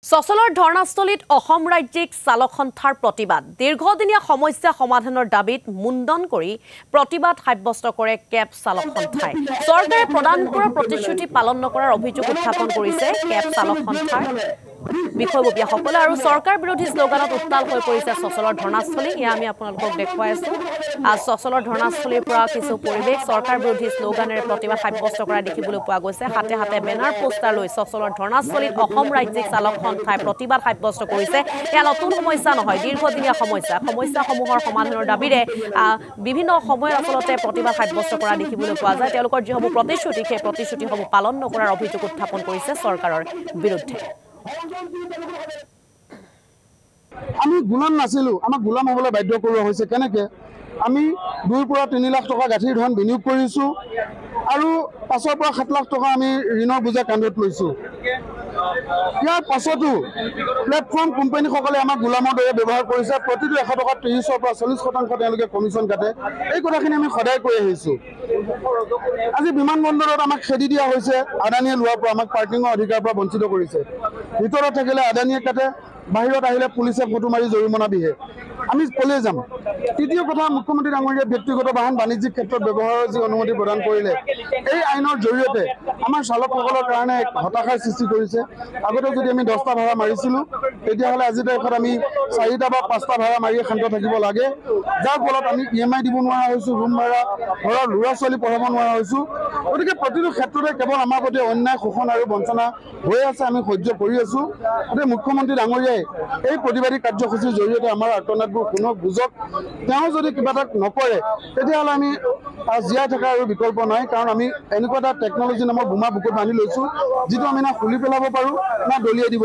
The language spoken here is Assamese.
সচলৰ ধৰ্ণাস্থলীত অসম ৰাজ্যিক চালক সন্থাৰ প্ৰতিবাদ দীৰ্ঘদিনীয়া সমস্যা সমাধানৰ দাবীত মুণ্ডন কৰি প্ৰতিবাদ সাব্যস্ত কৰে কেব চালক সন্থাই চৰকাৰে প্ৰদান কৰা প্ৰতিশ্ৰুতি পালন নকৰাৰ অভিযোগ উত্থাপন কৰিছে কেব চালক সন্থাৰ বিষয়ববীয়াসকলে আৰু চৰকাৰ বিৰোধী স্লোগানত উত্তাল হৈ পৰিছে সচলৰ ধৰ্ণাস্থলী ইয়া আমি আপোনালোকক দেখুৱাই আছো সচলৰ ধৰ্ণাস্থলীৰ পৰা কিছু পৰিৱেশ চৰকাৰ বিৰোধী স্লোগানেৰে প্ৰতিবাদ সাব্যস্ত কৰা দেখিবলৈ পোৱা গৈছে হাতে হাতে বেনাৰ পোষ্টাৰ লৈ সচলৰ ধৰ্ণাস্থলীত অসম ৰাজ্যিক চালক সন্থাই প্ৰতিবাদ সাব্যস্ত কৰিছে এয়া নতুন সমস্যা নহয় দীৰ্ঘদিনীয়া সমস্যাসমূহৰ সমাধানৰ দাবীৰে বিভিন্ন সময়ত আচলতে প্ৰতিবাদ সাব্যস্ত কৰা দেখিবলৈ পোৱা যায় তেওঁলোকৰ যিসমূহ প্ৰতিশ্ৰুতি সেই প্ৰতিশ্ৰুতিসমূহ পালন নকৰাৰ অভিযোগ উত্থাপন কৰিছে চৰকাৰৰ বিৰুদ্ধে আমি গুলাম নাছিলো আমাক গুলাম হবলৈ বাধ্য কৰোৱা হৈছে কেনেকে আমি 2 পৰা 3 লাখ টকা গাঠীৰ ধন বিনিয়োগ কৰিছো আৰু 5 পৰা 7 লাখ টকা আমি ঋণৰ বোজা কান্ধত লৈছো ইয়াৰ পাছতো প্লেটফৰ্ম কোম্পানীসকলে আমাক গুলামৰ দৰে ব্যৱহাৰ কৰিছে প্ৰতিটো 100 টকা 30 পৰা 40% তেওঁলোকে কমিছন কাটে এই কথাখিনি আমি সদায় কৈ আহিছো আজি বিমানবন্দৰত আমাক খেদি দিয়া হৈছে আদানীয়ে লোৱাৰ পৰা আমাক পাৰ্কিংৰ অধিকাৰৰ পৰা বঞ্চিত কৰিছে ভিতৰত থাকিলে আদানীয়ে কাটে বাহিৰত আহিলে পুলিচে ফটো মাৰি জৰিমনা বিহে আমি কলে যাম তৃতীয় কথা মুখ্যমন্ত্ৰী ডাঙৰীয়াই ব্যক্তিগত বাহন বাণিজ্যিক ক্ষেত্ৰত ব্যৱহাৰৰ যি অনুমতি প্ৰদান কৰিলে এই আইনৰ জৰিয়তে আমাৰ চালকসকলৰ কাৰণে এক হতাশাৰ সৃষ্টি কৰিছে আগতে যদি আমি 10টা ভাড়া মাৰিছিলো তেতিয়াহ'লে আজি তাৰিখত আমি 4টা বা 5টা ভাড়া মাৰি শান্ত থাকিব লাগে যাৰ ফলত আমি ইএমআই দিব নোৱাৰা হৈছো ৰুম ভাড়া ঘৰৰ ল'ৰা ছোৱালী পঢ়াব নোৱাৰা হৈছো গতিকে প্ৰতিটো ক্ষেত্ৰতে কেৱল আমাৰ প্ৰতি অন্যায় শোষণ আৰু বঞ্চনা হৈ আছে আমি সহ্য কৰি আছো গতিকে মুখ্যমন্ত্ৰী ডাঙৰীয়াই এই প্ৰতিবাদী কাৰ্যসূচীৰ জৰিয়তে আমাৰ আৰ্তনাদবোৰ পুনৰ বুজক তেওঁ যদি কিবা এটা নকৰে তেতিয়াহ'লে আমি জীয়াই থকাৰ আৰু বিকল্প নাই কাৰণ আমি এনেকুৱা এটা টেকনলজি নামৰ বোমা বুকুত বান্ধি লৈছো যিটো আমি না খুলি পেলাব পাৰো না দলিয়াই দিব